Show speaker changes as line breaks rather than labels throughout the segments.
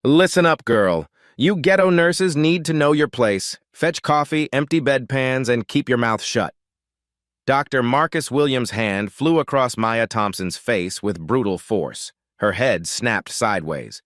Listen up, girl. You ghetto nurses need to know your place. Fetch coffee, empty bedpans, and keep your mouth shut. Dr. Marcus Williams' hand flew across Maya Thompson's face with brutal force. Her head snapped sideways.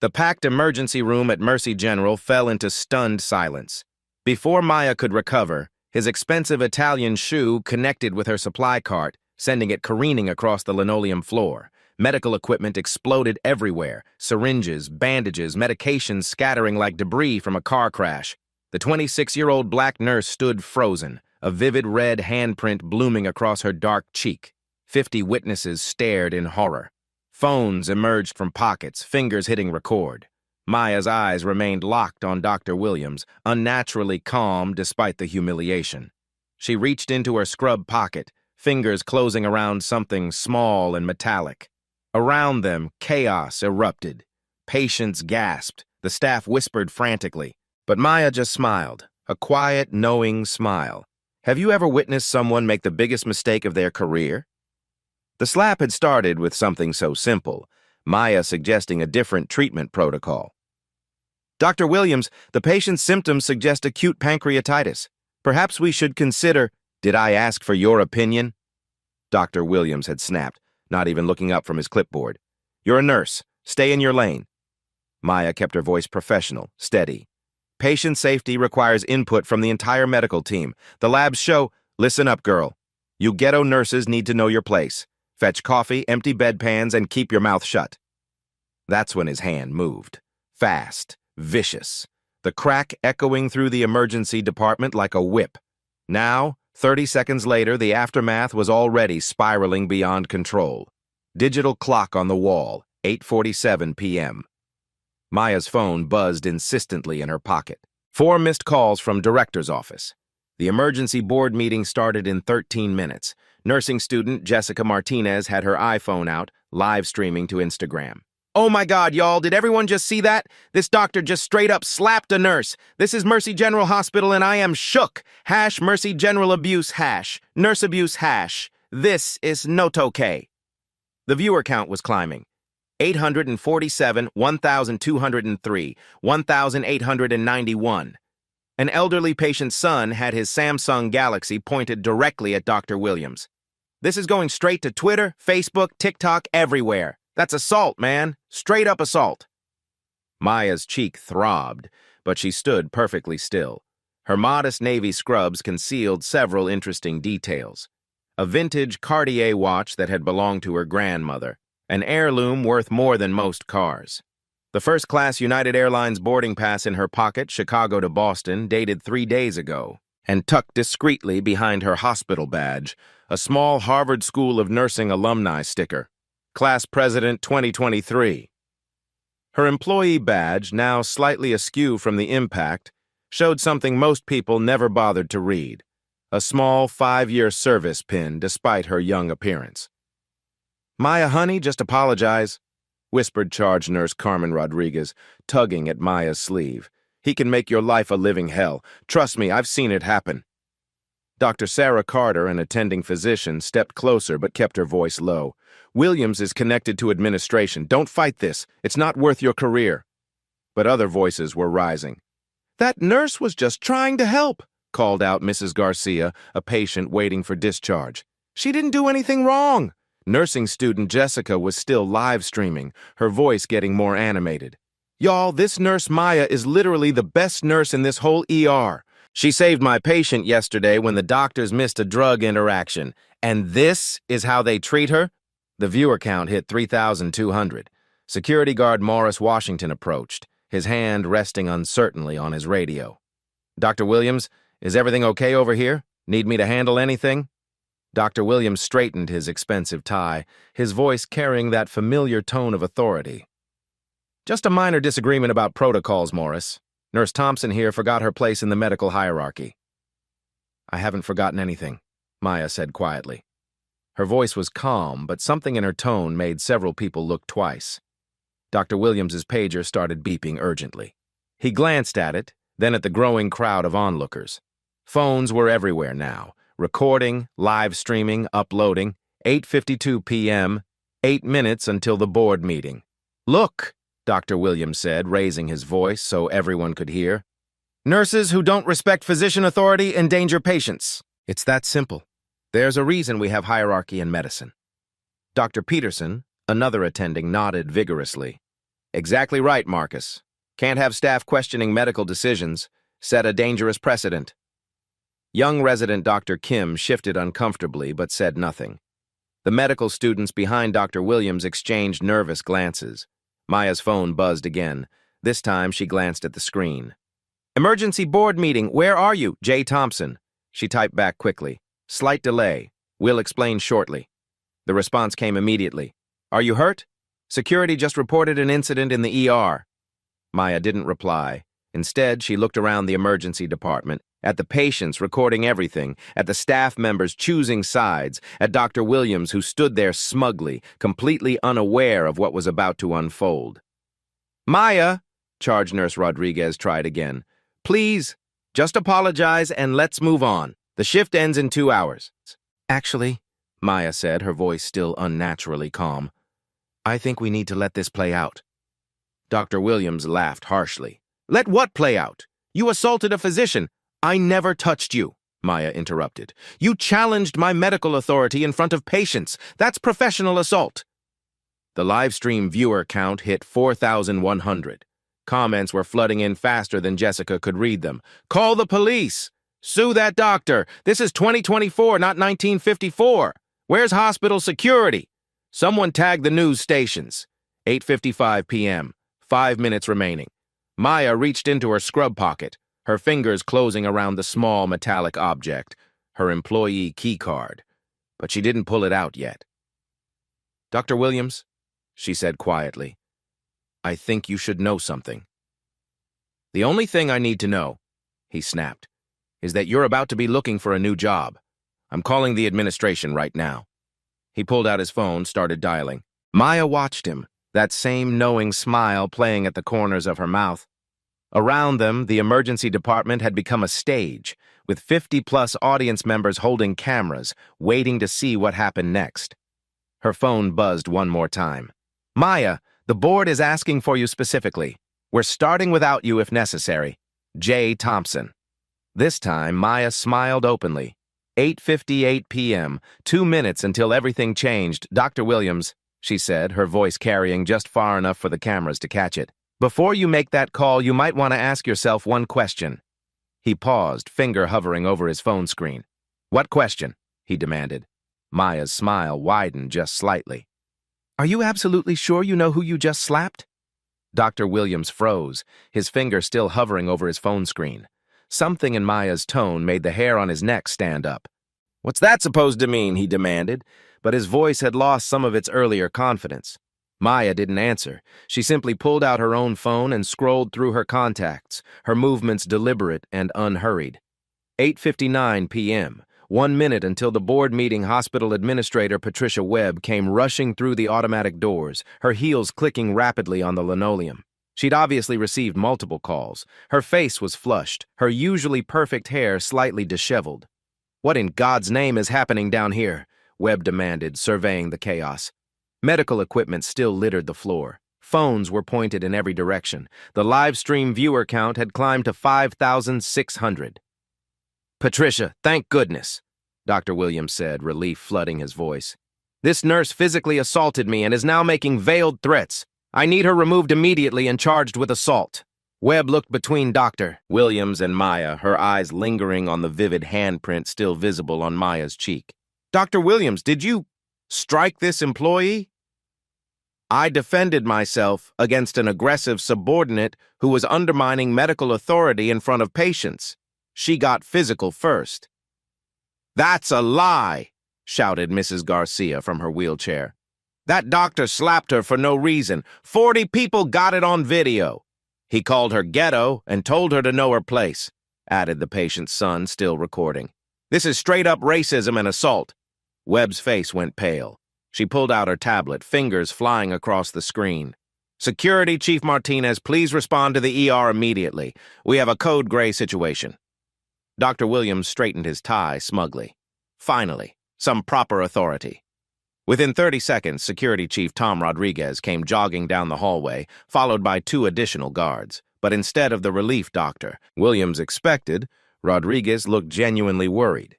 The packed emergency room at Mercy General fell into stunned silence. Before Maya could recover, his expensive Italian shoe connected with her supply cart, sending it careening across the linoleum floor. Medical equipment exploded everywhere, syringes, bandages, medications scattering like debris from a car crash. The 26-year-old black nurse stood frozen, a vivid red handprint blooming across her dark cheek. 50 witnesses stared in horror. Phones emerged from pockets, fingers hitting record. Maya's eyes remained locked on Dr. Williams, unnaturally calm despite the humiliation. She reached into her scrub pocket, fingers closing around something small and metallic. Around them, chaos erupted. Patients gasped. The staff whispered frantically. But Maya just smiled, a quiet, knowing smile. Have you ever witnessed someone make the biggest mistake of their career? The slap had started with something so simple, Maya suggesting a different treatment protocol. Dr. Williams, the patient's symptoms suggest acute pancreatitis. Perhaps we should consider— Did I ask for your opinion? Dr. Williams had snapped, not even looking up from his clipboard. You're a nurse. Stay in your lane. Maya kept her voice professional, steady. Patient safety requires input from the entire medical team. The labs show— Listen up, girl. You ghetto nurses need to know your place. Fetch coffee, empty bedpans, and keep your mouth shut. That's when his hand moved. Fast, vicious. The crack echoing through the emergency department like a whip. Now, 30 seconds later, the aftermath was already spiraling beyond control. Digital clock on the wall, 8:47 p.m. Maya's phone buzzed insistently in her pocket. 4 missed calls from director's office. The emergency board meeting started in 13 minutes. Nursing student Jessica Martinez had her iPhone out, live streaming to Instagram. Oh my God, y'all, did everyone just see that? This doctor just straight up slapped a nurse. This is Mercy General Hospital and I am shook. Mercy General abuse nurse abuse This is not okay. The viewer count was climbing. 847, 1,203, 1,891. An elderly patient's son had his Samsung Galaxy pointed directly at Dr. Williams. This is going straight to Twitter, Facebook, TikTok, everywhere. That's assault, man. Straight up assault. Maya's cheek throbbed, but she stood perfectly still. Her modest navy scrubs concealed several interesting details. A vintage Cartier watch that had belonged to her grandmother. An heirloom worth more than most cars. The first-class United Airlines boarding pass in her pocket, Chicago to Boston, dated 3 days ago. And tucked discreetly behind her hospital badge, a small Harvard School of Nursing alumni sticker. Class President 2023. Her employee badge, now slightly askew from the impact, showed something most people never bothered to read. A small 5-year service pin despite her young appearance. Maya, honey, just apologize, whispered charge nurse Carmen Rodriguez, tugging at Maya's sleeve. He can make your life a living hell. Trust me, I've seen it happen. Dr. Sarah Carter, an attending physician, stepped closer but kept her voice low. Williams is connected to administration. Don't fight this. It's not worth your career. But other voices were rising. That nurse was just trying to help, called out Mrs. Garcia, a patient waiting for discharge. She didn't do anything wrong. Nursing student Jessica was still live streaming, her voice getting more animated. Y'all, this nurse Maya is literally the best nurse in this whole ER. She saved my patient yesterday when the doctors missed a drug interaction. And this is how they treat her? The viewer count hit 3,200. Security guard Morris Washington approached, his hand resting uncertainly on his radio. Dr. Williams, is everything okay over here? Need me to handle anything? Dr. Williams straightened his expensive tie, his voice carrying that familiar tone of authority. Just a minor disagreement about protocols, Morris. Nurse Thompson here forgot her place in the medical hierarchy. I haven't forgotten anything, Maya said quietly. Her voice was calm, but something in her tone made several people look twice. Dr. Williams's pager started beeping urgently. He glanced at it, then at the growing crowd of onlookers. Phones were everywhere now. Recording, live streaming, uploading, 8:52 p.m., 8 minutes until the board meeting. Look, Dr. Williams said, raising his voice so everyone could hear. Nurses who don't respect physician authority endanger patients. It's that simple. There's a reason we have hierarchy in medicine. Dr. Peterson, another attending, nodded vigorously. Exactly right, Marcus. Can't have staff questioning medical decisions. Set a dangerous precedent. Young resident Dr. Kim shifted uncomfortably but said nothing. The medical students behind Dr. Williams exchanged nervous glances. Maya's phone buzzed again. This time she glanced at the screen. Emergency board meeting, where are you? J. Thompson. She typed back quickly. Slight delay. We'll explain shortly. The response came immediately. Are you hurt? Security just reported an incident in the ER. Maya didn't reply. Instead, she looked around the emergency department, at the patients recording everything, at the staff members choosing sides, at Dr. Williams who stood there smugly, completely unaware of what was about to unfold. Maya, Charge Nurse Rodriguez tried again. Please, just apologize and let's move on. The shift ends in 2 hours. Actually, Maya said, her voice still unnaturally calm, I think we need to let this play out. Dr. Williams laughed harshly. Let what play out? You assaulted a physician. I never touched you, Maya interrupted. You challenged my medical authority in front of patients. That's professional assault. The live stream viewer count hit 4,100. Comments were flooding in faster than Jessica could read them. Call the police! Sue that doctor! This is 2024, not 1954. Where's hospital security? Someone tag the news stations. 8:55 p.m. 5 minutes remaining. Maya reached into her scrub pocket, her fingers closing around the small metallic object, her employee key card. But she didn't pull it out yet. Dr. Williams, she said quietly, I think you should know something. The only thing I need to know, he snapped, is that you're about to be looking for a new job. I'm calling the administration right now. He pulled out his phone, started dialing. Maya watched him, that same knowing smile playing at the corners of her mouth. Around them, the emergency department had become a stage, with 50-plus audience members holding cameras, waiting to see what happened next. Her phone buzzed one more time. Maya, the board is asking for you specifically. We're starting without you if necessary. J. Thompson. This time, Maya smiled openly. 8:58 p.m., 2 minutes until everything changed. Dr. Williams, she said, her voice carrying just far enough for the cameras to catch it. Before you make that call, you might want to ask yourself one question. He paused, finger hovering over his phone screen. What question? He demanded. Maya's smile widened just slightly. Are you absolutely sure you know who you just slapped? Dr. Williams froze, his finger still hovering over his phone screen. Something in Maya's tone made the hair on his neck stand up. What's that supposed to mean? He demanded, but his voice had lost some of its earlier confidence. Maya didn't answer. She simply pulled out her own phone and scrolled through her contacts, her movements deliberate and unhurried. 8:59 p.m., 1 minute until the board meeting. Hospital administrator Patricia Webb came rushing through the automatic doors, her heels clicking rapidly on the linoleum. She'd obviously received multiple calls. Her face was flushed, her usually perfect hair slightly disheveled. What in God's name is happening down here? Webb demanded, surveying the chaos. Medical equipment still littered the floor. Phones were pointed in every direction. The live stream viewer count had climbed to 5,600. Patricia, thank goodness, Dr. Williams said, relief flooding his voice. This nurse physically assaulted me and is now making veiled threats. I need her removed immediately and charged with assault. Webb looked between Dr. Williams and Maya, her eyes lingering on the vivid handprint still visible on Maya's cheek. Dr. Williams, did you strike this employee? I defended myself against an aggressive subordinate who was undermining medical authority in front of patients. She got physical first. That's a lie, shouted Mrs. Garcia from her wheelchair. That doctor slapped her for no reason. 40 people got it on video. He called her ghetto and told her to know her place, added the patient's son, still recording. This is straight-up racism and assault. Webb's face went pale. She pulled out her tablet, fingers flying across the screen. Security, Chief Martinez, please respond to the ER immediately. We have a code gray situation. Dr. Williams straightened his tie smugly. Finally, some proper authority. Within 30 seconds, Security Chief Tom Rodriguez came jogging down the hallway, followed by 2 additional guards. But instead of the relief doctor Williams expected, Rodriguez looked genuinely worried.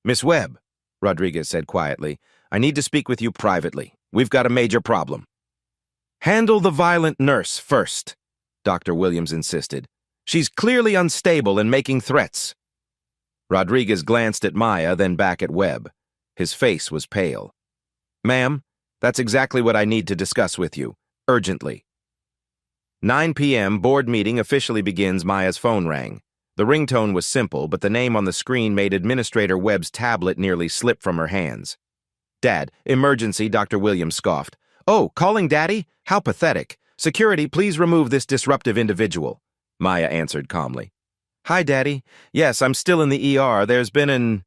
"Miss Webb," Rodriguez said quietly, "I need to speak with you privately. We've got a major problem." "Handle the violent nurse first," Dr. Williams insisted. "She's clearly unstable and making threats." Rodriguez glanced at Maya, then back at Webb. His face was pale. "Ma'am, that's exactly what I need to discuss with you, urgently." 9 p.m. board meeting officially begins. Maya's phone rang. The ringtone was simple, but the name on the screen made Administrator Webb's tablet nearly slip from her hands. "Dad, emergency," Dr. Williams scoffed. "Oh, calling Daddy? How pathetic. Security, please remove this disruptive individual," Maya answered calmly. "Hi, Daddy. Yes, I'm still in the ER. There's been an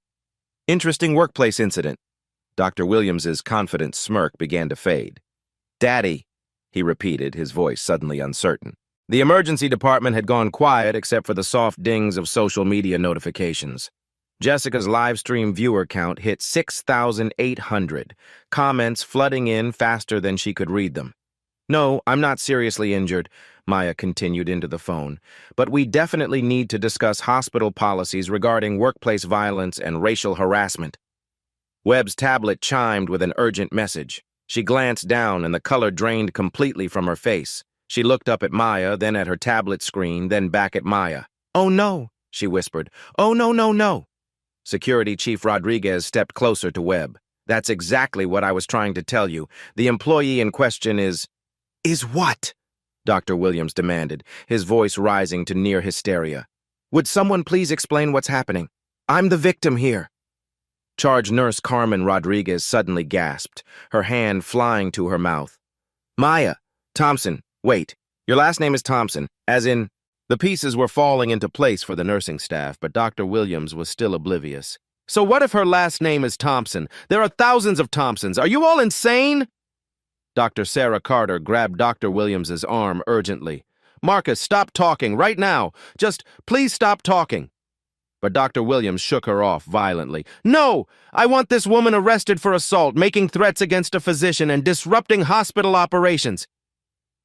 interesting workplace incident." Dr. Williams's confident smirk began to fade. "Daddy," he repeated, his voice suddenly uncertain. The emergency department had gone quiet except for the soft dings of social media notifications. Jessica's live stream viewer count hit 6,800, comments flooding in faster than she could read them. "No, I'm not seriously injured," Maya continued into the phone, "but we definitely need to discuss hospital policies regarding workplace violence and racial harassment." Webb's tablet chimed with an urgent message. She glanced down and the color drained completely from her face. She looked up at Maya, then at her tablet screen, then back at Maya. "Oh no," she whispered. "Oh no, no, no." Security Chief Rodriguez stepped closer to Webb. "That's exactly what I was trying to tell you. The employee in question is..." "Is what?" Dr. Williams demanded, his voice rising to near hysteria. "Would someone please explain what's happening? I'm the victim here." Charge Nurse Carmen Rodriguez suddenly gasped, her hand flying to her mouth. "Maya, Thompson, wait. Your last name is Thompson, as in..." The pieces were falling into place for the nursing staff, but Dr. Williams was still oblivious. "So what if her last name is Thompson? There are thousands of Thompsons. Are you all insane?" Dr. Sarah Carter grabbed Dr. Williams's arm urgently. "Marcus, stop talking right now. Just please stop talking." But Dr. Williams shook her off violently. "No! I want this woman arrested for assault, making threats against a physician, and disrupting hospital operations."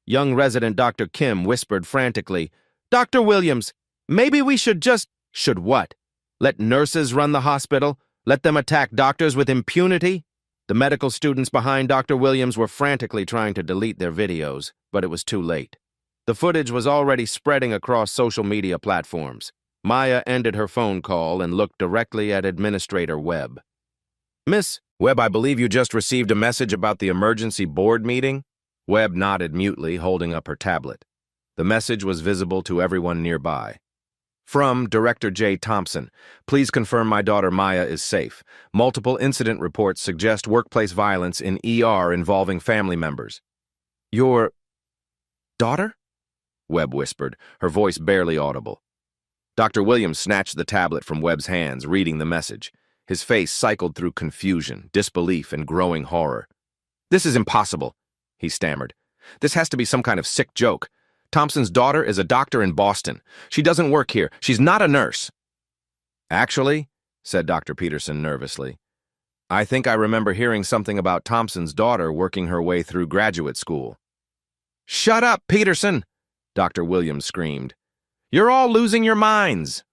Young resident Dr. Kim whispered frantically, "Dr. Williams, maybe we should just..." "Should what? Let nurses run the hospital? Let them attack doctors with impunity?" The medical students behind Dr. Williams were frantically trying to delete their videos, but it was too late. The footage was already spreading across social media platforms. Maya ended her phone call and looked directly at Administrator Webb. "Miss Webb, I believe you just received a message about the emergency board meeting?" Webb nodded mutely, holding up her tablet. The message was visible to everyone nearby. "From Director J. Thompson, please confirm my daughter Maya is safe. Multiple incident reports suggest workplace violence in ER involving family members." "Your daughter?" Webb whispered, her voice barely audible. Dr. Williams snatched the tablet from Webb's hands, reading the message. His face cycled through confusion, disbelief, and growing horror. "This is impossible," he stammered. "This has to be some kind of sick joke. Thompson's daughter is a doctor in Boston. She doesn't work here. She's not a nurse." "Actually," said Dr. Peterson nervously, "I think I remember hearing something about Thompson's daughter working her way through graduate school." "Shut up, Peterson!" Dr. Williams screamed. "You're all losing your minds."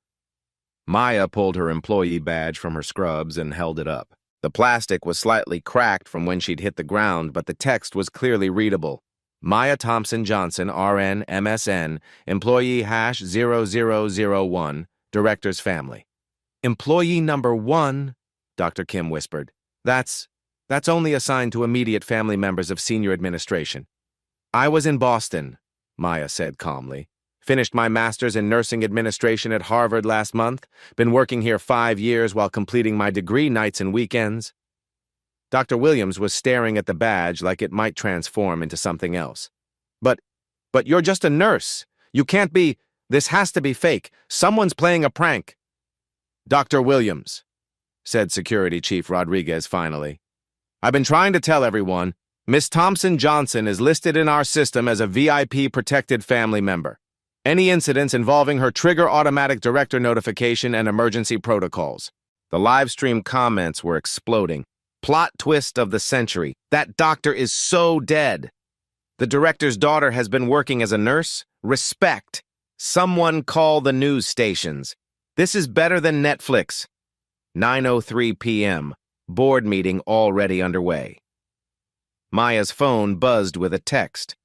Maya pulled her employee badge from her scrubs and held it up. The plastic was slightly cracked from when she'd hit the ground, but the text was clearly readable. "Maya Thompson Johnson, RN, MSN, employee #0001, director's family." "Employee number 1, Dr. Kim whispered. That's only assigned to immediate family members of senior administration." "I was in Boston," Maya said calmly. "Finished my master's in nursing administration at Harvard last month. Been working here 5 years while completing my degree nights and weekends." Dr. Williams was staring at the badge like it might transform into something else. But you're just a nurse. You can't be... This has to be fake. Someone's playing a prank." "Dr. Williams," said Security Chief Rodriguez finally, "I've been trying to tell everyone, Miss Thompson Johnson is listed in our system as a VIP protected family member. Any incidents involving her trigger automatic director notification and emergency protocols." The live stream comments were exploding. Plot twist of the century. That doctor is so dead. The director's daughter has been working as a nurse? Respect. Someone call the news stations. This is better than Netflix. 9:03 p.m. Board meeting already underway. Maya's phone buzzed with a text.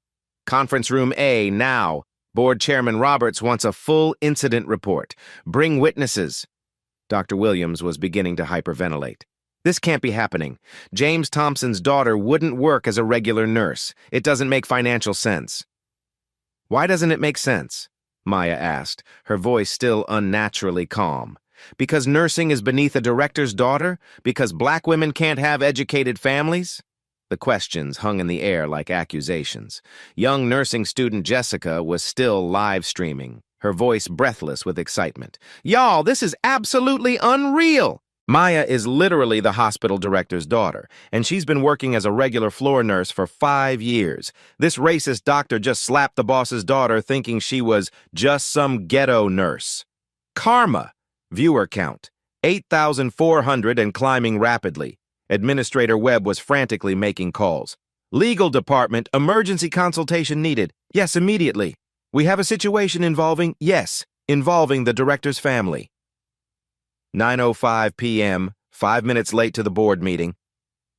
Conference room A, now. Board Chairman Roberts wants a full incident report. Bring witnesses. Dr. Williams was beginning to hyperventilate. This can't be happening. James Thompson's daughter wouldn't work as a regular nurse. It doesn't make financial sense. Why doesn't it make sense? Maya asked, her voice still unnaturally calm. Because nursing is beneath a director's daughter? Because black women can't have educated families? The questions hung in the air like accusations. Young nursing student Jessica was still live streaming, her voice breathless with excitement. Y'all, this is absolutely unreal! Maya is literally the hospital director's daughter, and she's been working as a regular floor nurse for 5 years. This racist doctor just slapped the boss's daughter thinking she was just some ghetto nurse. Karma. Viewer count. 8,400 and climbing rapidly. Administrator Webb was frantically making calls. Legal department, emergency consultation needed. Yes, immediately. We have a situation involving the director's family. 9:05 p.m., 5 minutes late to the board meeting.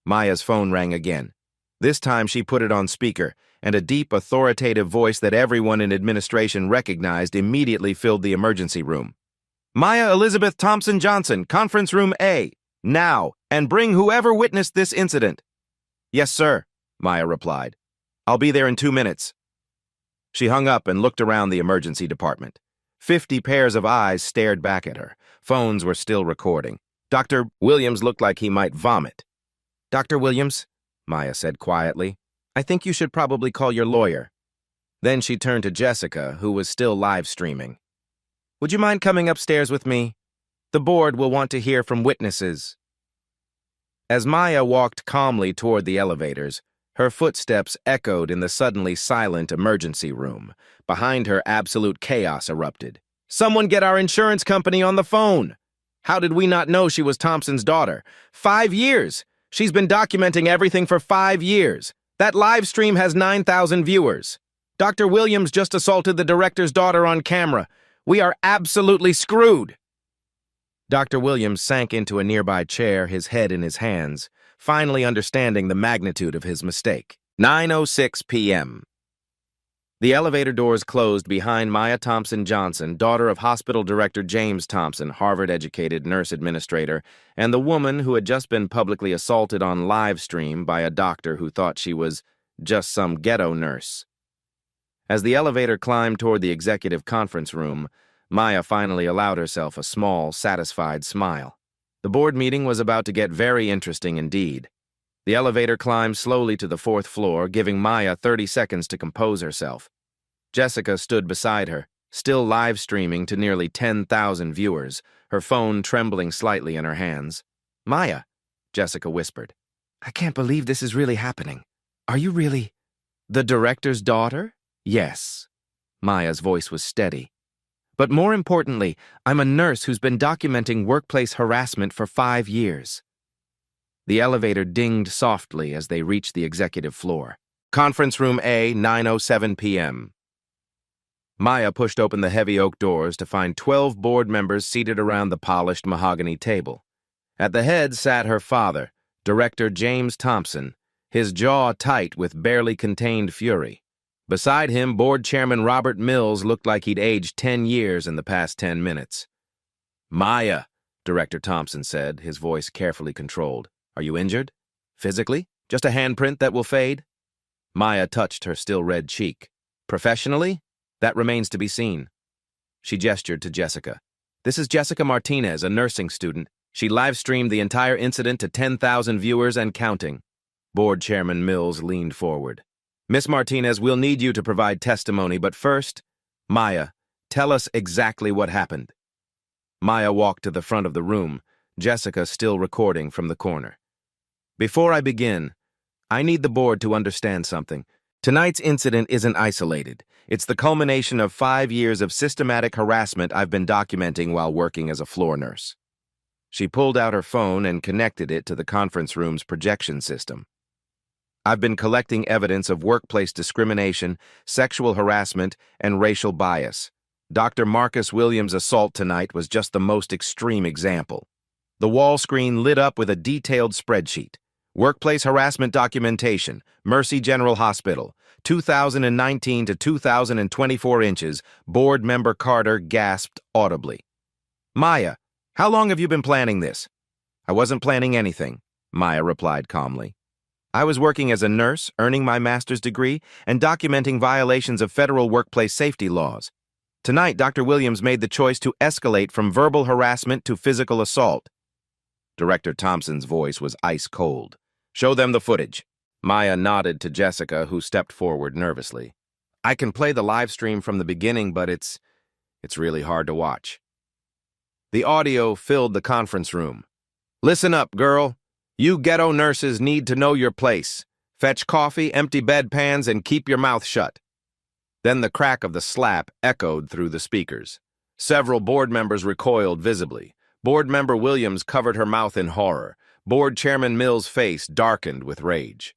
Maya's phone rang again. This time she put it on speaker, and a deep, authoritative voice that everyone in administration recognized immediately filled the emergency room. Maya Elizabeth Thompson Johnson, conference room A, now, and bring whoever witnessed this incident. Yes, sir, Maya replied. I'll be there in 2 minutes. She hung up and looked around the emergency department. 50 pairs of eyes stared back at her. Phones were still recording. Dr. Williams looked like he might vomit. Dr. Williams, Maya said quietly, I think you should probably call your lawyer. Then she turned to Jessica, who was still live streaming. Would you mind coming upstairs with me? The board will want to hear from witnesses. As Maya walked calmly toward the elevators, her footsteps echoed in the suddenly silent emergency room. Behind her, absolute chaos erupted. Someone get our insurance company on the phone! How did we not know she was Thompson's daughter? 5 years! She's been documenting everything for 5 years. That live stream has 9,000 viewers. Dr. Williams just assaulted the director's daughter on camera. We are absolutely screwed! Dr. Williams sank into a nearby chair, his head in his hands, finally understanding the magnitude of his mistake. 9:06 p.m. The elevator doors closed behind Maya Thompson Johnson, daughter of hospital director James Thompson, Harvard-educated nurse administrator, and the woman who had just been publicly assaulted on live stream by a doctor who thought she was just some ghetto nurse. As the elevator climbed toward the executive conference room, Maya finally allowed herself a small, satisfied smile. The board meeting was about to get very interesting indeed. The elevator climbed slowly to the 4th floor, giving Maya 30 seconds to compose herself. Jessica stood beside her, still live streaming to nearly 10,000 viewers, her phone trembling slightly in her hands. Maya, Jessica whispered, I can't believe this is really happening. Are you really the director's daughter? Yes. Maya's voice was steady. But more importantly, I'm a nurse who's been documenting workplace harassment for 5 years. The elevator dinged softly as they reached the executive floor. Conference room A, 9:07 p.m. Maya pushed open the heavy oak doors to find 12 board members seated around the polished mahogany table. At the head sat her father, Director James Thompson, his jaw tight with barely contained fury. Beside him, Board Chairman Robert Mills looked like he'd aged 10 years in the past 10 minutes. Maya, Director Thompson said, his voice carefully controlled. Are you injured? Physically? Just a handprint that will fade? Maya touched her still red cheek. Professionally? That remains to be seen. She gestured to Jessica. This is Jessica Martinez, a nursing student. She live-streamed the entire incident to 10,000 viewers and counting. Board Chairman Mills leaned forward. Miss Martinez, we'll need you to provide testimony, but first, Maya, tell us exactly what happened. Maya walked to the front of the room, Jessica still recording from the corner. Before I begin, I need the board to understand something. Tonight's incident isn't isolated. It's the culmination of 5 years of systematic harassment I've been documenting while working as a floor nurse. She pulled out her phone and connected it to the conference room's projection system. I've been collecting evidence of workplace discrimination, sexual harassment, and racial bias. Dr. Marcus Williams' assault tonight was just the most extreme example. The wall screen lit up with a detailed spreadsheet. Workplace harassment documentation, Mercy General Hospital, 2019 to 2024 inches, board member Carter gasped audibly. Maya, how long have you been planning this? I wasn't planning anything, Maya replied calmly. I was working as a nurse, earning my master's degree, and documenting violations of federal workplace safety laws. Tonight, Dr. Williams made the choice to escalate from verbal harassment to physical assault. Director Thompson's voice was ice cold. Show them the footage. Maya nodded to Jessica, who stepped forward nervously. I can play the live stream from the beginning, but it's really hard to watch. The audio filled the conference room. Listen up, girl. You ghetto nurses need to know your place. Fetch coffee, empty bedpans, and keep your mouth shut. Then the crack of the slap echoed through the speakers. Several board members recoiled visibly. Board member Williams covered her mouth in horror. Board chairman Mills' face darkened with rage.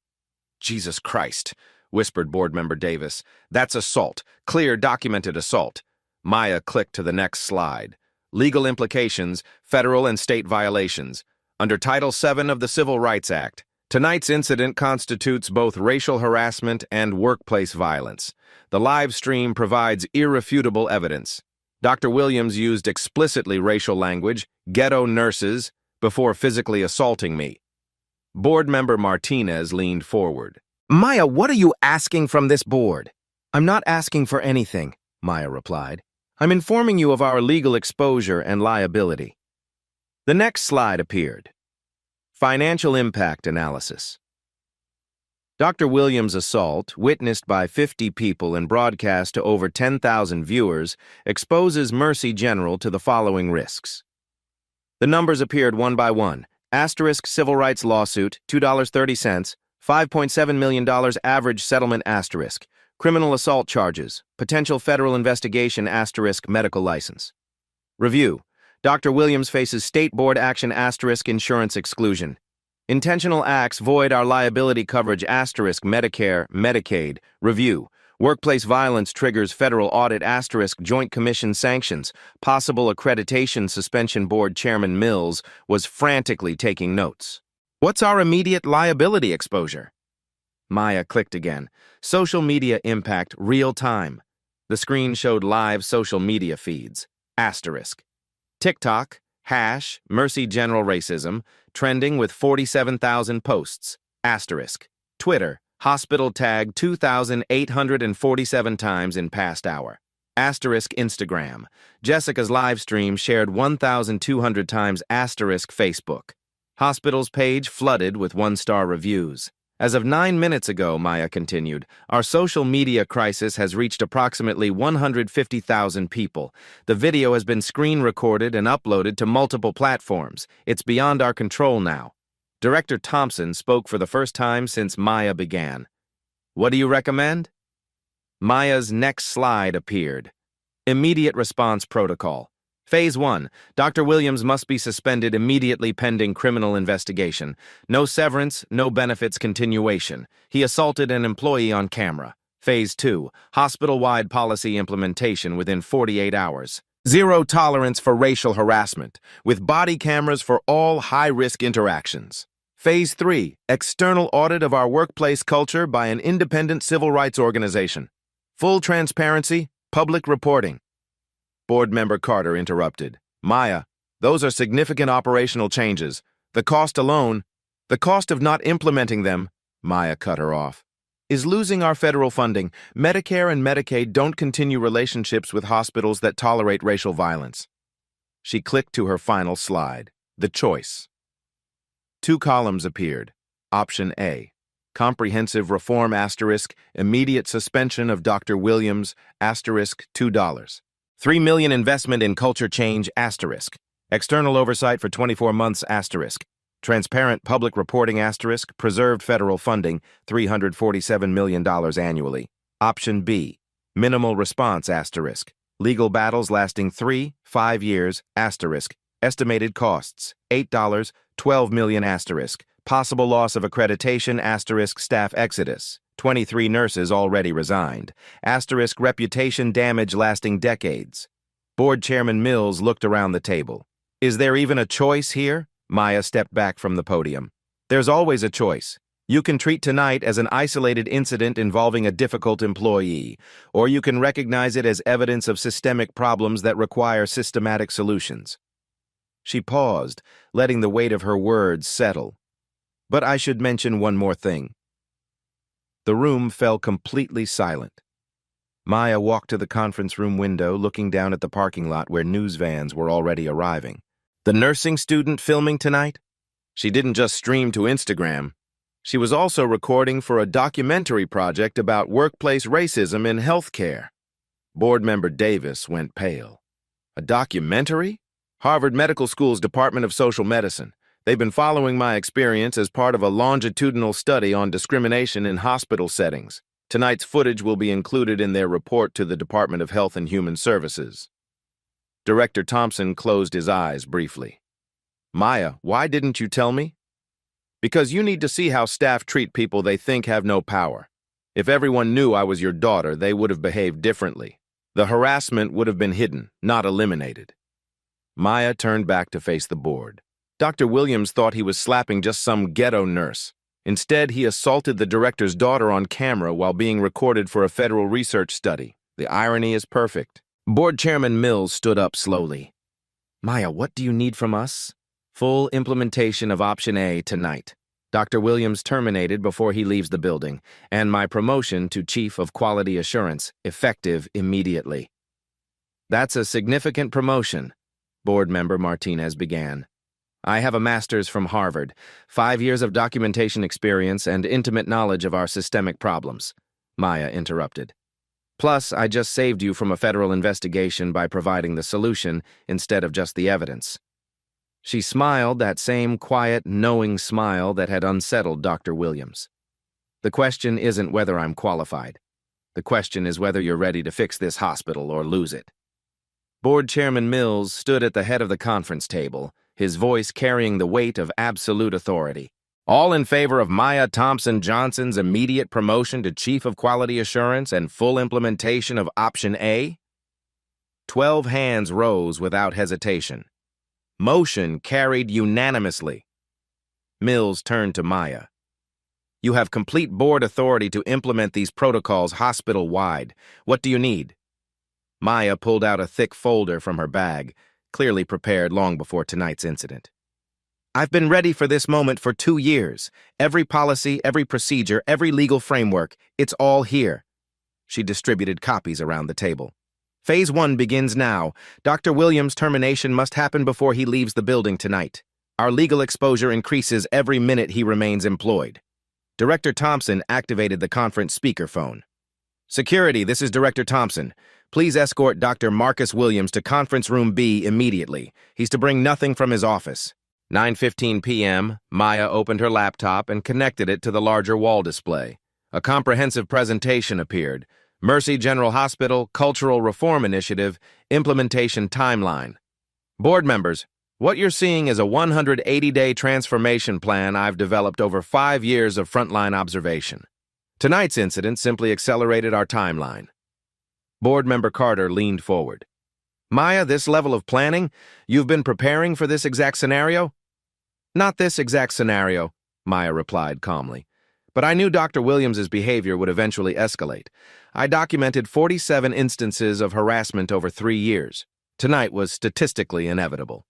Jesus Christ, whispered board member Davis. That's assault. Clear, documented assault. Maya clicked to the next slide. Legal implications, federal and state violations. Under Title VII of the Civil Rights Act, tonight's incident constitutes both racial harassment and workplace violence. The live stream provides irrefutable evidence. Dr. Williams used explicitly racial language, ghetto nurses, before physically assaulting me. Board member Martinez leaned forward. Maya, what are you asking from this board? I'm not asking for anything, Maya replied. I'm informing you of our legal exposure and liability. The next slide appeared. Financial impact analysis. Dr. Williams' assault, witnessed by 50 people and broadcast to over 10,000 viewers, exposes Mercy General to the following risks. The numbers appeared one by one. Asterisk civil rights lawsuit, $2.30, $5.7 million average settlement asterisk. Criminal assault charges, potential federal investigation asterisk medical license. Review. Dr. Williams faces state board action asterisk insurance exclusion. Intentional acts void our liability coverage asterisk Medicare, Medicaid. Review. Workplace violence triggers federal audit asterisk Joint Commission sanctions. Possible accreditation suspension board chairman Mills was frantically taking notes. What's our immediate liability exposure? Maya clicked again. Social media impact real time. The screen showed live social media feeds. Asterisk. TikTok, Mercy General Racism, trending with 47,000 posts. Asterisk. Twitter, hospital tag 2,847 times in past hour. Asterisk Instagram. Jessica's live stream shared 1,200 times asterisk Facebook. Hospital's page flooded with one-star reviews. As of 9 minutes ago, Maya continued, our social media crisis has reached approximately 150,000 people. The video has been screen recorded and uploaded to multiple platforms. It's beyond our control now. Director Thompson spoke for the first time since Maya began. What do you recommend? Maya's next slide appeared. Immediate response protocol. Phase 1. Dr. Williams must be suspended immediately pending criminal investigation. No severance, no benefits continuation. He assaulted an employee on camera. Phase 2. Hospital-wide policy implementation within 48 hours. Zero tolerance for racial harassment, with body cameras for all high-risk interactions. Phase 3. External audit of our workplace culture by an independent civil rights organization. Full transparency, public reporting. Board member Carter interrupted. Maya, those are significant operational changes. The cost of not implementing them, Maya cut her off, is losing our federal funding. Medicare and Medicaid don't continue relationships with hospitals that tolerate racial violence. She clicked to her final slide. The choice. 2 columns appeared. Option A. Comprehensive reform asterisk, immediate suspension of Dr. Williams asterisk $2. $3 million investment in culture change asterisk. External oversight for 24 months asterisk. Transparent public reporting asterisk. Preserved federal funding $347 million annually. Option B. Minimal response asterisk. Legal battles lasting 3-5 years asterisk. Estimated costs, $8, 12 million asterisk. Possible loss of accreditation asterisk staff exodus. 23 nurses already resigned. Asterisk reputation damage lasting decades. Board Chairman Mills looked around the table. Is there even a choice here? Maya stepped back from the podium. There's always a choice. You can treat tonight as an isolated incident involving a difficult employee, or you can recognize it as evidence of systemic problems that require systematic solutions. She paused, letting the weight of her words settle. But I should mention one more thing. The room fell completely silent. Maya walked to the conference room window, looking down at the parking lot where news vans were already arriving. The nursing student filming tonight? She didn't just stream to Instagram. She was also recording for a documentary project about workplace racism in healthcare. Board member Davis went pale. A documentary? Harvard Medical School's Department of Social Medicine. They've been following my experience as part of a longitudinal study on discrimination in hospital settings. Tonight's footage will be included in their report to the Department of Health and Human Services. Director Thompson closed his eyes briefly. Maya, why didn't you tell me? Because you need to see how staff treat people they think have no power. If everyone knew I was your daughter, they would have behaved differently. The harassment would have been hidden, not eliminated. Maya turned back to face the board. Dr. Williams thought he was slapping just some ghetto nurse. Instead, he assaulted the director's daughter on camera while being recorded for a federal research study. The irony is perfect. Board Chairman Mills stood up slowly. Maya, what do you need from us? Full implementation of Option A tonight. Dr. Williams terminated before he leaves the building, and my promotion to Chief of Quality Assurance, effective immediately. That's a significant promotion, Board Member Martinez began. I have a master's from Harvard, 5 years of documentation experience and intimate knowledge of our systemic problems, Maya interrupted. Plus, I just saved you from a federal investigation by providing the solution instead of just the evidence. She smiled that same quiet, knowing smile that had unsettled Dr. Williams. The question isn't whether I'm qualified. The question is whether you're ready to fix this hospital or lose it. Board Chairman Mills stood at the head of the conference table, his voice carrying the weight of absolute authority. All in favor of Maya Thompson Johnson's immediate promotion to Chief of Quality Assurance and full implementation of Option A? 12 hands rose without hesitation. Motion carried unanimously. Mills turned to Maya. You have complete board authority to implement these protocols hospital-wide. What do you need? Maya pulled out a thick folder from her bag, clearly prepared long before tonight's incident. I've been ready for this moment for 2 years. Every policy, every procedure, every legal framework, it's all here. She distributed copies around the table. Phase 1 begins now. Dr. Williams' termination must happen before he leaves the building tonight. Our legal exposure increases every minute he remains employed. Director Thompson activated the conference speakerphone. Security, this is Director Thompson. Please escort Dr. Marcus Williams to Conference Room B immediately. He's to bring nothing from his office. 9:15 p.m., Maya opened her laptop and connected it to the larger wall display. A comprehensive presentation appeared. Mercy General Hospital Cultural Reform Initiative Implementation Timeline. Board members, what you're seeing is a 180-day transformation plan I've developed over 5 years of frontline observation. Tonight's incident simply accelerated our timeline. Board member Carter leaned forward. Maya, this level of planning, you've been preparing for this exact scenario? Not this exact scenario, Maya replied calmly. But I knew Dr. Williams's behavior would eventually escalate. I documented 47 instances of harassment over 3 years. Tonight was statistically inevitable.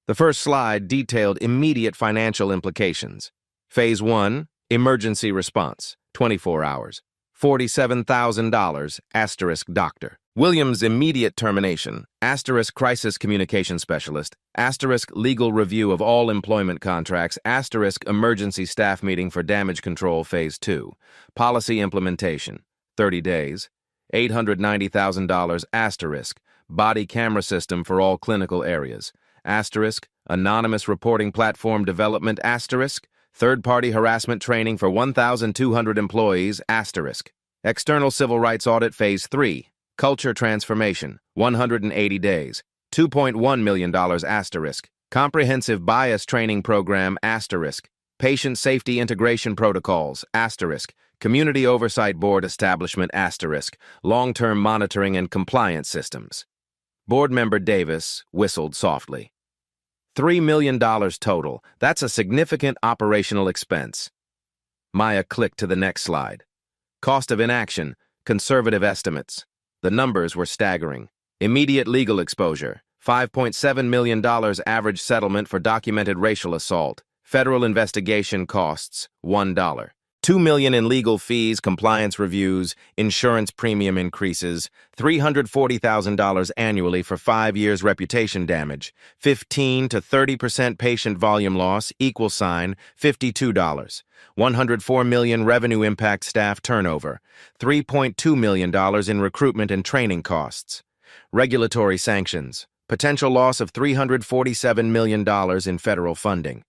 The first slide detailed immediate financial implications. Phase 1, emergency response, 24 hours. $47,000, asterisk doctor. Williams' immediate termination, asterisk crisis communication specialist, asterisk legal review of all employment contracts, asterisk emergency staff meeting for damage control phase 2. Policy implementation, 30 days. $890,000, asterisk, body camera system for all clinical areas, asterisk, anonymous reporting platform development, asterisk, third-party harassment training for 1,200 employees, asterisk, external civil rights audit phase 3. Culture transformation, 180 days. $2.1 million asterisk. Comprehensive bias training program asterisk. Patient safety integration protocols asterisk. Community oversight board establishment asterisk. Long-term monitoring and compliance systems. Board member Davis whistled softly. $3 million total. That's a significant operational expense. Maya clicked to the next slide. Cost of inaction, conservative estimates. The numbers were staggering. Immediate legal exposure, $5.7 million average settlement for documented racial assault. Federal investigation costs, $1. $2 million in legal fees, compliance reviews, insurance premium increases, $340,000 annually for 5 years reputation damage, 15 to 30% patient volume loss, $52. $104 million revenue impact staff turnover, $3.2 million in recruitment and training costs. Regulatory sanctions, potential loss of $347 million in federal funding.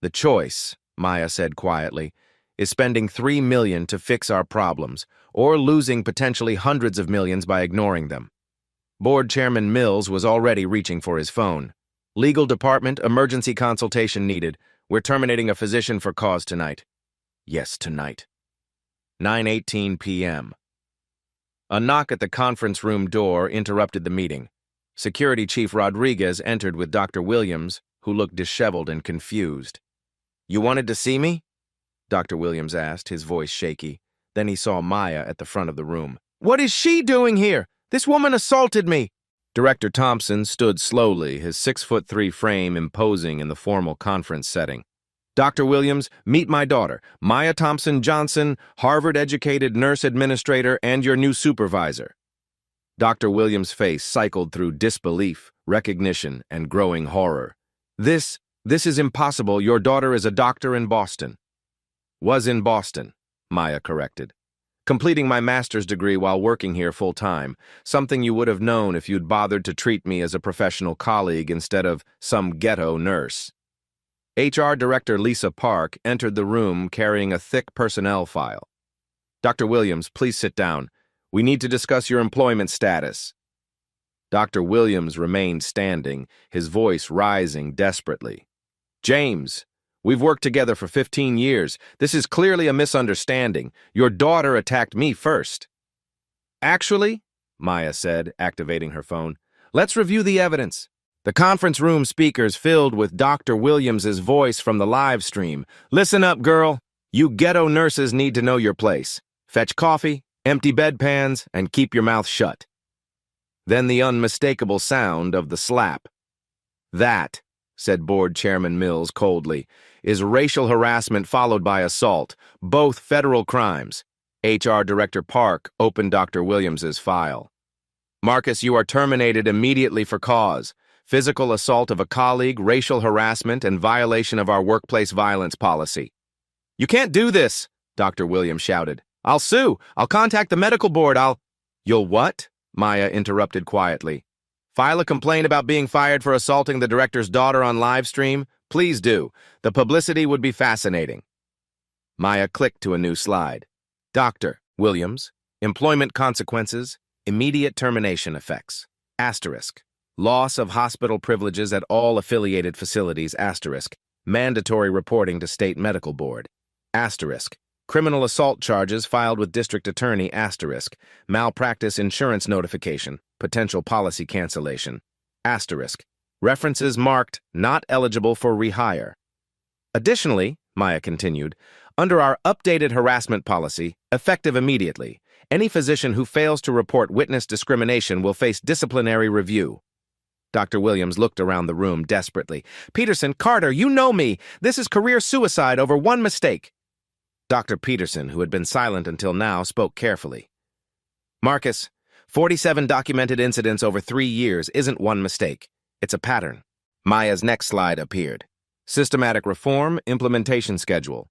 The choice, Maya said quietly, is spending $3 million to fix our problems, or losing potentially hundreds of millions by ignoring them. Board Chairman Mills was already reaching for his phone. Legal department, emergency consultation needed. We're terminating a physician for cause tonight. Yes, tonight. 9:18 p.m. A knock at the conference room door interrupted the meeting. Security Chief Rodriguez entered with Dr. Williams, who looked disheveled and confused. "You wanted to see me?" Dr. Williams asked, his voice shaky. Then he saw Maya at the front of the room. "What is she doing here? This woman assaulted me!" Director Thompson stood slowly, his 6'3" frame imposing in the formal conference setting. "Dr. Williams, meet my daughter, Maya Thompson Johnson, Harvard-educated nurse administrator and your new supervisor." Dr. Williams' face cycled through disbelief, recognition, and growing horror. This is impossible. Your daughter is a doctor in Boston." "Was in Boston," Maya corrected. "Completing my master's degree while working here full-time, something you would have known if you'd bothered to treat me as a professional colleague instead of some ghetto nurse." HR Director Lisa Park entered the room carrying a thick personnel file. "Dr. Williams, please sit down. We need to discuss your employment status." Dr. Williams remained standing, his voice rising desperately. "James, we've worked together for 15 years. This is clearly a misunderstanding. Your daughter attacked me first." "Actually," Maya said, activating her phone, "let's review the evidence." The conference room speakers filled with Dr. Williams's voice from the live stream. "Listen up, girl. You ghetto nurses need to know your place. Fetch coffee, empty bedpans, and keep your mouth shut." Then the unmistakable sound of the slap. "That," said Board Chairman Mills coldly, "is racial harassment followed by assault, both federal crimes." HR Director Park opened Dr. Williams's file. "Marcus, you are terminated immediately for cause. Physical assault of a colleague, racial harassment, and violation of our workplace violence policy." "You can't do this," Dr. Williams shouted. "I'll sue. I'll contact the medical board. You'll what?" Maya interrupted quietly. "File a complaint about being fired for assaulting the director's daughter on live stream? Please do. The publicity would be fascinating." Maya clicked to a new slide. Dr. Williams, employment consequences, immediate termination effects. Asterisk. Loss of hospital privileges at all affiliated facilities. Asterisk. Mandatory reporting to state medical board. Asterisk. Criminal assault charges filed with district attorney. Asterisk. Malpractice insurance notification. Potential policy cancellation. Asterisk. References marked not eligible for rehire. Additionally, Maya continued, under our updated harassment policy, effective immediately, any physician who fails to report witness discrimination will face disciplinary review. Dr. Williams looked around the room desperately. "Peterson, Carter, you know me. This is career suicide over one mistake." Dr. Peterson, who had been silent until now, spoke carefully. "Marcus, 47 documented incidents over 3 years isn't one mistake. It's a pattern." Maya's next slide appeared. Systematic reform, implementation schedule.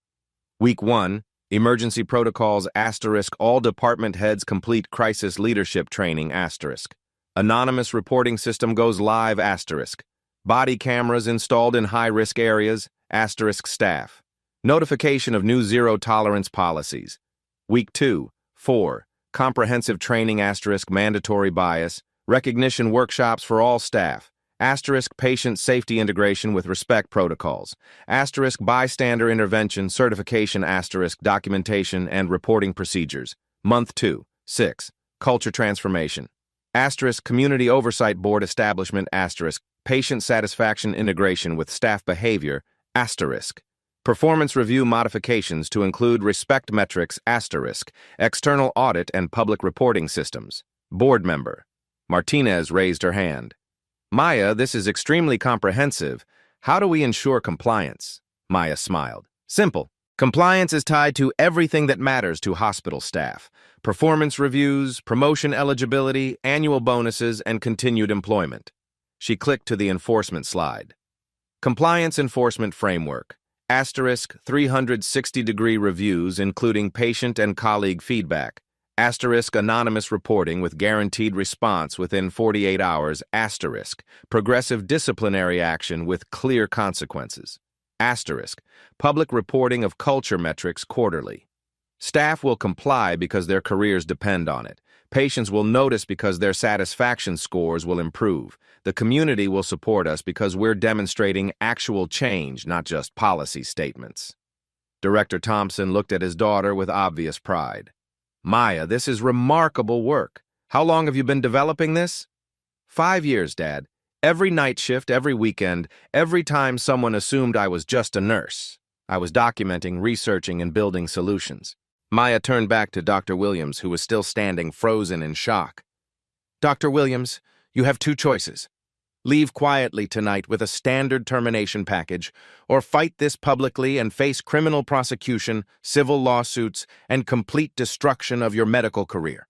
Week 1, emergency protocols, asterisk, all department heads complete crisis leadership training, asterisk. Anonymous reporting system goes live, asterisk. Body cameras installed in high-risk areas, asterisk staff. Notification of new zero-tolerance policies. Week 2, 4, comprehensive training, asterisk, mandatory bias, Recognition workshops for all staff. Asterisk patient safety integration with respect protocols. Asterisk bystander intervention certification asterisk documentation and reporting procedures. Month 2. 6. Culture transformation. Asterisk community oversight board establishment asterisk patient satisfaction integration with staff behavior asterisk. Performance review modifications to include respect metrics asterisk. External audit and public reporting systems. Board member. Martinez raised her hand. Maya, this is extremely comprehensive. How do we ensure compliance? Maya smiled. Simple. Compliance is tied to everything that matters to hospital staff. Performance reviews, promotion eligibility, annual bonuses, and continued employment. She clicked to the enforcement slide. Compliance enforcement framework. Asterisk 360-degree reviews including patient and colleague feedback. Asterisk anonymous reporting with guaranteed response within 48 hours. Asterisk progressive disciplinary action with clear consequences. Asterisk public reporting of culture metrics quarterly. Staff will comply because their careers depend on it. Patients will notice because their satisfaction scores will improve. The community will support us because we're demonstrating actual change, not just policy statements. Director Thompson looked at his daughter with obvious pride. Maya, this is remarkable work. How long have you been developing this? 5 years, Dad. Every night shift, every weekend, every time someone assumed I was just a nurse. I was documenting, researching, and building solutions. Maya turned back to Dr. Williams, who was still standing frozen in shock. Dr. Williams, you have 2 choices. Leave quietly tonight with a standard termination package, or fight this publicly and face criminal prosecution, civil lawsuits, and complete destruction of your medical career.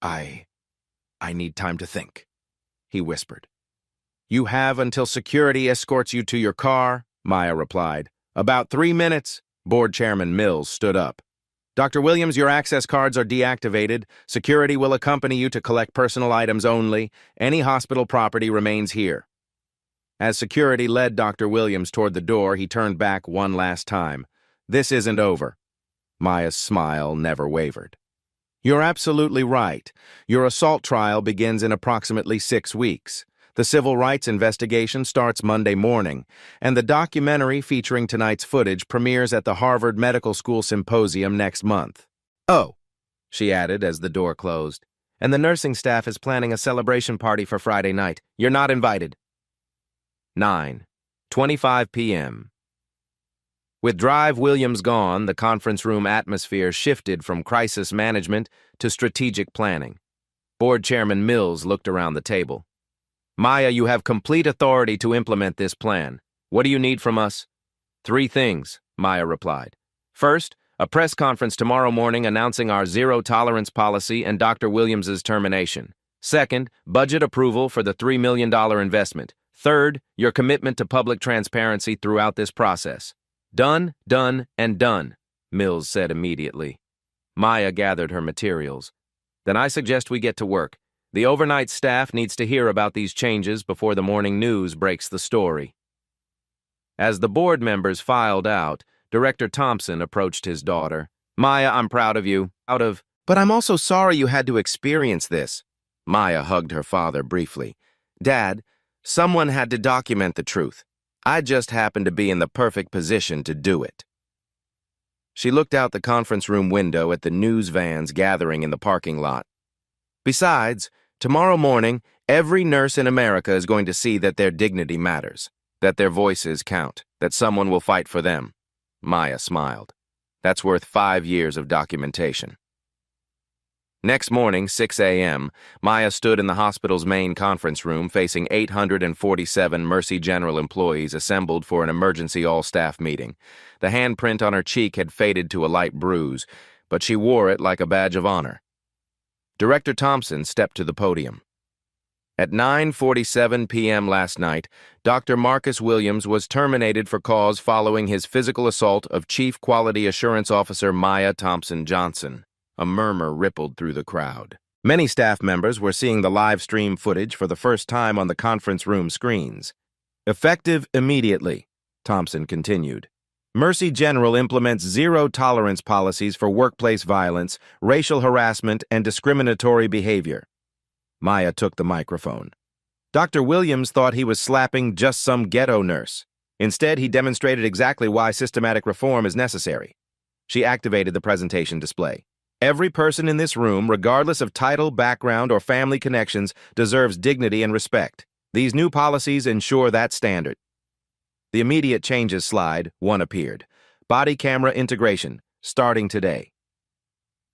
I need time to think, he whispered. You have until security escorts you to your car, Maya replied. About 3 minutes. Board Chairman Mills stood up. Dr. Williams, your access cards are deactivated. Security will accompany you to collect personal items only. Any hospital property remains here. As security led Dr. Williams toward the door, he turned back one last time. This isn't over. Maya's smile never wavered. You're absolutely right. Your assault trial begins in approximately 6 weeks. The civil rights investigation starts Monday morning, and the documentary featuring tonight's footage premieres at the Harvard Medical School Symposium next month. Oh, she added as the door closed, and the nursing staff is planning a celebration party for Friday night. You're not invited. 9:25 p.m. With Drive Williams gone, the conference room atmosphere shifted from crisis management to strategic planning. Board Chairman Mills looked around the table. Maya, you have complete authority to implement this plan. What do you need from us? 3 things, Maya replied. First, a press conference tomorrow morning announcing our zero-tolerance policy and Dr. Williams's termination. Second, budget approval for the $3 million investment. Third, your commitment to public transparency throughout this process. Done, done, and done, Mills said immediately. Maya gathered her materials. Then I suggest we get to work. The overnight staff needs to hear about these changes before the morning news breaks the story. As the board members filed out, Director Thompson approached his daughter. Maya, I'm proud of you. But I'm also sorry you had to experience this. Maya hugged her father briefly. Dad, someone had to document the truth. I just happened to be in the perfect position to do it. She looked out the conference room window at the news vans gathering in the parking lot. Besides, tomorrow morning, every nurse in America is going to see that their dignity matters, that their voices count, that someone will fight for them. Maya smiled. That's worth 5 years of documentation. Next morning, 6 a.m., Maya stood in the hospital's main conference room facing 847 Mercy General employees assembled for an emergency all-staff meeting. The handprint on her cheek had faded to a light bruise, but she wore it like a badge of honor. Director Thompson stepped to the podium. At 9:47 p.m. last night, Dr. Marcus Williams was terminated for cause following his physical assault of Chief Quality Assurance Officer Maya Thompson Johnson. A murmur rippled through the crowd. Many staff members were seeing the live stream footage for the first time on the conference room screens. Effective immediately, Thompson continued. Mercy General implements zero-tolerance policies for workplace violence, racial harassment, and discriminatory behavior. Maya took the microphone. Dr. Williams thought he was slapping just some ghetto nurse. Instead, he demonstrated exactly why systematic reform is necessary. She activated the presentation display. Every person in this room, regardless of title, background, or family connections, deserves dignity and respect. These new policies ensure that standard. The immediate changes slide, one appeared. Body camera integration, starting today.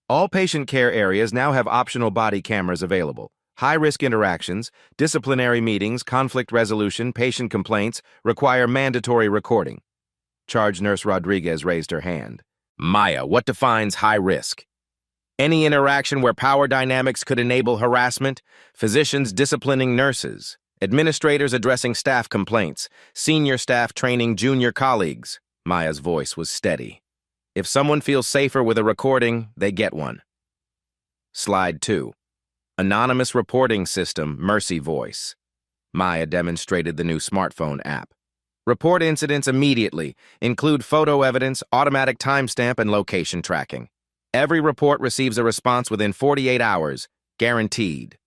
All patient care areas now have optional body cameras available. High-risk interactions, disciplinary meetings, conflict resolution, patient complaints require mandatory recording. Charge Nurse Rodriguez raised her hand. Maya, what defines high risk? Any interaction where power dynamics could enable harassment, physicians disciplining nurses, administrators addressing staff complaints, senior staff training junior colleagues. Maya's voice was steady. If someone feels safer with a recording, they get one. Slide 2. Anonymous reporting system, Mercy Voice. Maya demonstrated the new smartphone app. Report incidents immediately. Include photo evidence, automatic timestamp, and location tracking. Every report receives a response within 48 hours, guaranteed.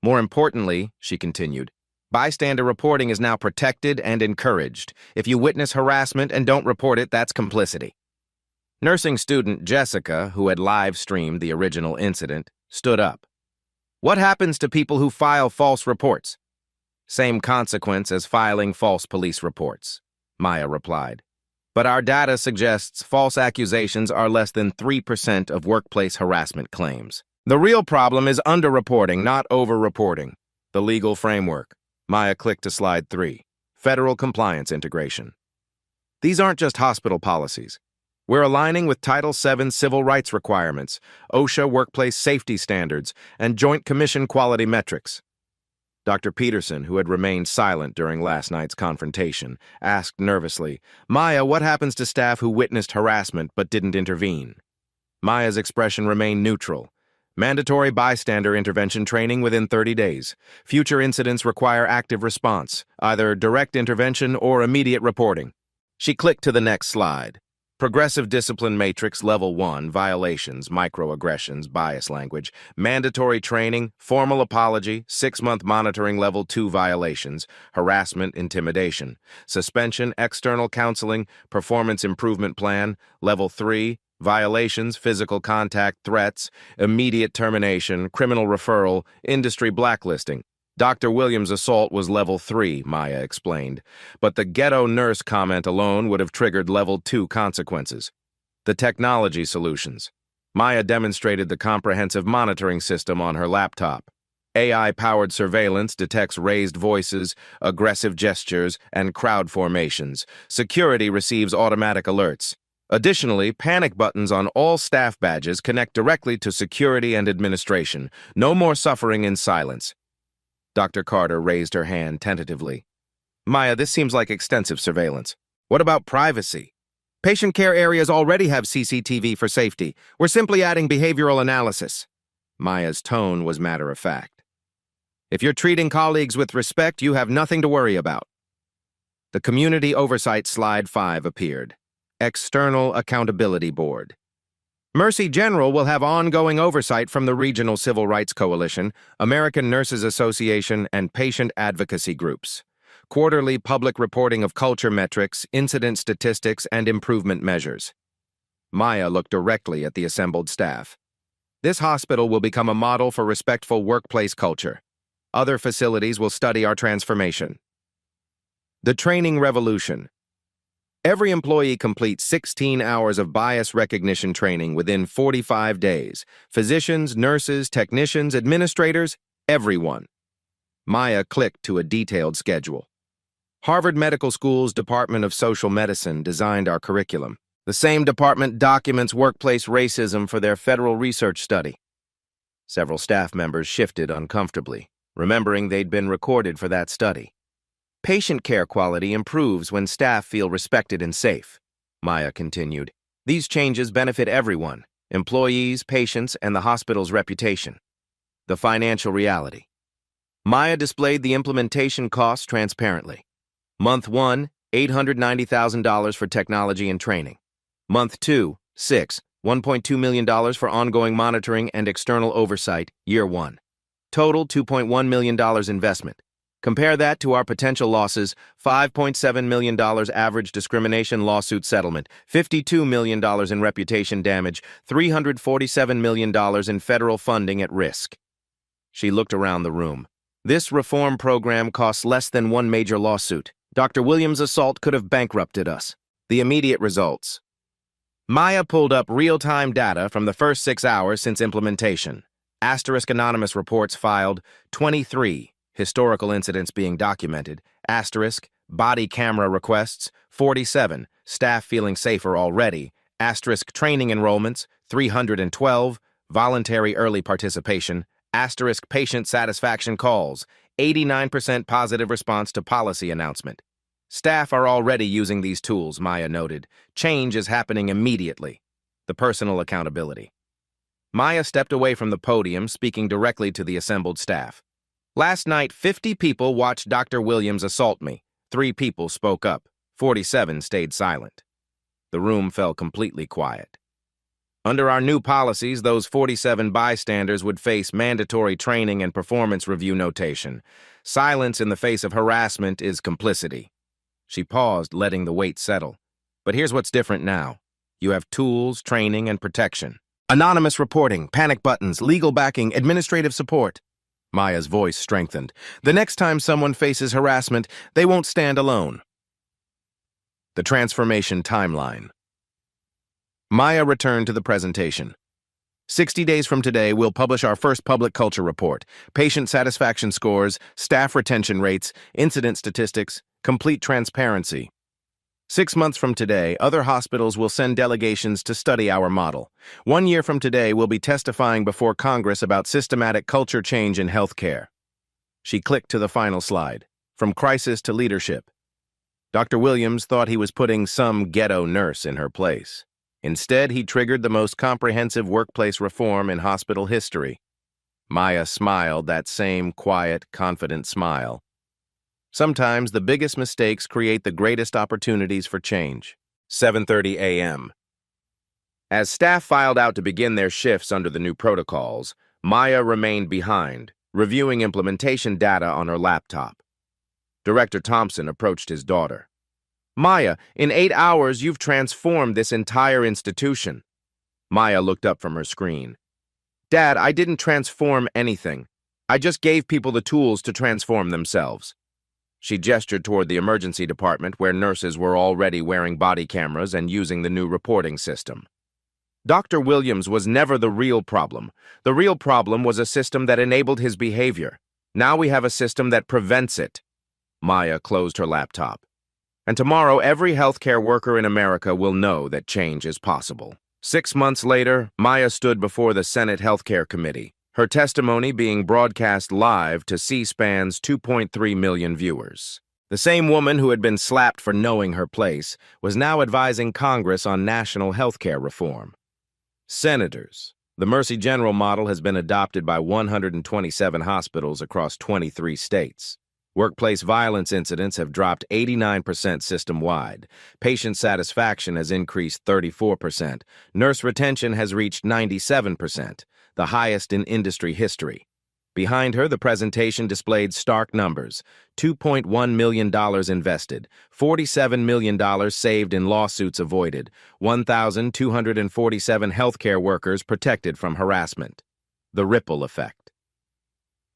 More importantly, she continued, bystander reporting is now protected and encouraged. If you witness harassment and don't report it, that's complicity. Nursing student Jessica, who had live-streamed the original incident, stood up. What happens to people who file false reports? Same consequence as filing false police reports, Maya replied. But our data suggests false accusations are less than 3% of workplace harassment claims. The real problem is underreporting, not over-reporting. The legal framework. Maya clicked to slide 3. Federal compliance integration. These aren't just hospital policies. We're aligning with Title VII civil rights requirements, OSHA workplace safety standards, and Joint Commission quality metrics. Dr. Peterson, who had remained silent during last night's confrontation, asked nervously, Maya, what happens to staff who witnessed harassment but didn't intervene? Maya's expression remained neutral. Mandatory bystander intervention training within 30 days. Future incidents require active response, either direct intervention or immediate reporting. She clicked to the next slide. Progressive Discipline Matrix Level 1, violations, microaggressions, bias language, mandatory training, formal apology, 6-month monitoring Level 2 violations, harassment, intimidation, suspension, external counseling, performance improvement plan, Level 3, violations, physical contact, threats, immediate termination, criminal referral, industry blacklisting. Dr. Williams' assault was Level 3, Maya explained, but the ghetto nurse comment alone would have triggered Level 2 consequences. The technology solutions. Maya demonstrated the comprehensive monitoring system on her laptop. AI-powered surveillance detects raised voices, aggressive gestures, and crowd formations. Security receives automatic alerts. Additionally, panic buttons on all staff badges connect directly to security and administration. No more suffering in silence. Dr. Carter raised her hand tentatively. Maya, this seems like extensive surveillance. What about privacy? Patient care areas already have CCTV for safety. We're simply adding behavioral analysis. Maya's tone was matter-of-fact. If you're treating colleagues with respect, you have nothing to worry about. The Community Oversight Slide 5 appeared. External Accountability Board. Mercy General will have ongoing oversight from the Regional Civil Rights Coalition, American Nurses Association, and patient advocacy groups. Quarterly public reporting of culture metrics, incident statistics, and improvement measures. Maya looked directly at the assembled staff. This hospital will become a model for respectful workplace culture. Other facilities will study our transformation. The Training Revolution. Every employee completes 16 hours of bias recognition training within 45 days. Physicians, nurses, technicians, administrators, everyone. Maya clicked to a detailed schedule. Harvard Medical School's Department of Social Medicine designed our curriculum. The same department documents workplace racism for their federal research study. Several staff members shifted uncomfortably, remembering they'd been recorded for that study. Patient care quality improves when staff feel respected and safe, Maya continued. These changes benefit everyone, employees, patients, and the hospital's reputation. The financial reality. Maya displayed the implementation costs transparently. Month 1, $890,000 for technology and training. Month 2, $1.2 million for ongoing monitoring and external oversight, year 1. Total $2.1 million investment. Compare that to our potential losses: $5.7 million average discrimination lawsuit settlement, $52 million in reputation damage, $347 million in federal funding at risk. She looked around the room. This reform program costs less than one major lawsuit. Dr. Williams' assault could have bankrupted us. The immediate results. Maya pulled up real-time data from the first 6 hours since implementation. Asterisk anonymous reports filed, 23. Historical incidents being documented. Asterisk body camera requests, 47. Staff feeling safer already. Asterisk training enrollments, 312. Voluntary early participation. Asterisk patient satisfaction calls, 89% positive response to policy announcement. Staff are already using these tools, Maya noted. Change is happening immediately. The personal accountability. Maya stepped away from the podium, speaking directly to the assembled staff. Last night, 50 people watched Dr. Williams assault me. 3 people spoke up. 47 stayed silent. The room fell completely quiet. Under our new policies, those 47 bystanders would face mandatory training and performance review notation. Silence in the face of harassment is complicity. She paused, letting the weight settle. But here's what's different now. You have tools, training, and protection. Anonymous reporting, panic buttons, legal backing, administrative support. Maya's voice strengthened. The next time someone faces harassment, they won't stand alone. The transformation timeline. Maya returned to the presentation. 60 days from today, we'll publish our first public culture report. Patient satisfaction scores, staff retention rates, incident statistics, complete transparency. 6 months from today, other hospitals will send delegations to study our model. 1 year from today, we'll be testifying before Congress about systematic culture change in healthcare. She clicked to the final slide. From crisis to leadership. Dr. Williams thought he was putting some ghetto nurse in her place. Instead, he triggered the most comprehensive workplace reform in hospital history. Maya smiled, that same quiet, confident smile. Sometimes the biggest mistakes create the greatest opportunities for change. 7:30 a.m. As staff filed out to begin their shifts under the new protocols, Maya remained behind, reviewing implementation data on her laptop. Director Thompson approached his daughter. Maya, in 8 hours, you've transformed this entire institution. Maya looked up from her screen. Dad, I didn't transform anything. I just gave people the tools to transform themselves. She gestured toward the emergency department where nurses were already wearing body cameras and using the new reporting system. Dr. Williams was never the real problem. The real problem was a system that enabled his behavior. Now we have a system that prevents it. Maya closed her laptop. And tomorrow, every healthcare worker in America will know that change is possible. 6 months later, Maya stood before the Senate Healthcare Committee, her testimony being broadcast live to C-SPAN's 2.3 million viewers. The same woman who had been slapped for knowing her place was now advising Congress on national healthcare reform. Senators. The Mercy General model has been adopted by 127 hospitals across 23 states. Workplace violence incidents have dropped 89% system-wide. Patient satisfaction has increased 34%. Nurse retention has reached 97%, the highest in industry history. Behind her, the presentation displayed stark numbers: $2.1 million invested, $47 million saved in lawsuits avoided, 1,247 healthcare workers protected from harassment. The ripple effect.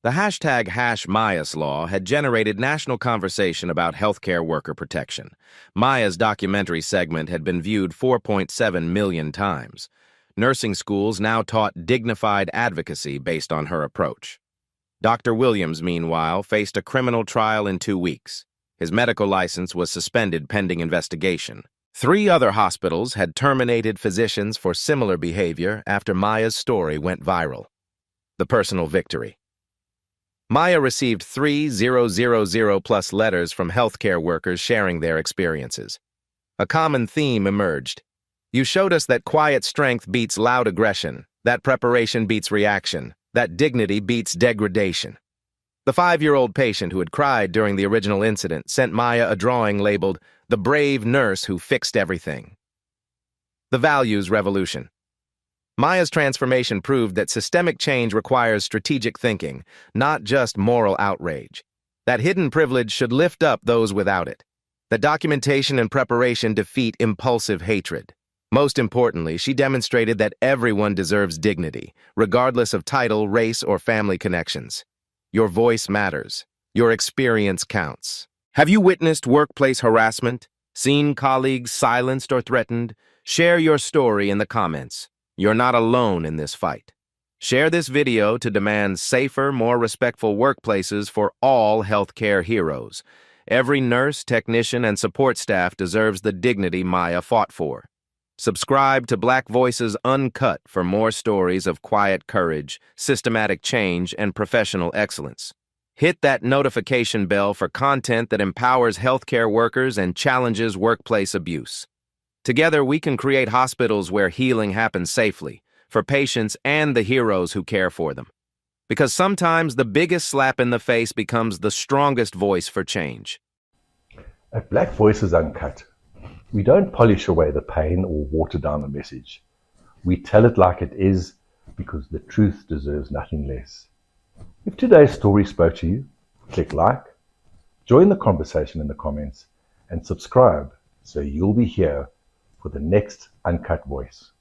The hashtag #MayasLaw had generated national conversation about healthcare worker protection. Maya's documentary segment had been viewed 4.7 million times. Nursing schools now taught dignified advocacy based on her approach. Dr. Williams, meanwhile, faced a criminal trial in 2 weeks. His medical license was suspended pending investigation. 3 other hospitals had terminated physicians for similar behavior after Maya's story went viral. The personal victory. Maya received 3,000+ letters from healthcare workers sharing their experiences. A common theme emerged. You showed us that quiet strength beats loud aggression, that preparation beats reaction, that dignity beats degradation. The 5-year-old patient who had cried during the original incident sent Maya a drawing labeled, "The Brave Nurse Who Fixed Everything." The Values Revolution. Maya's transformation proved that systemic change requires strategic thinking, not just moral outrage. That hidden privilege should lift up those without it. That documentation and preparation defeat impulsive hatred. Most importantly, she demonstrated that everyone deserves dignity, regardless of title, race, or family connections. Your voice matters. Your experience counts. Have you witnessed workplace harassment? Seen colleagues silenced or threatened? Share your story in the comments. You're not alone in this fight. Share this video to demand safer, more respectful workplaces for all healthcare heroes. Every nurse, technician, and support staff deserves the dignity Maya fought for. Subscribe to Black Voices Uncut for more stories of quiet courage, systematic change, and professional excellence. Hit that notification bell for content that empowers healthcare workers and challenges workplace abuse. Together, we can create hospitals where healing happens safely, for patients and the heroes who care for them. Because sometimes the biggest slap in the face becomes the strongest voice for change.
At Black Voices Uncut, we don't polish away the pain or water down the message. We tell it like it is because the truth deserves nothing less. If today's story spoke to you, click like, join the conversation in the comments, and subscribe so you'll be here for the next Uncut Voice.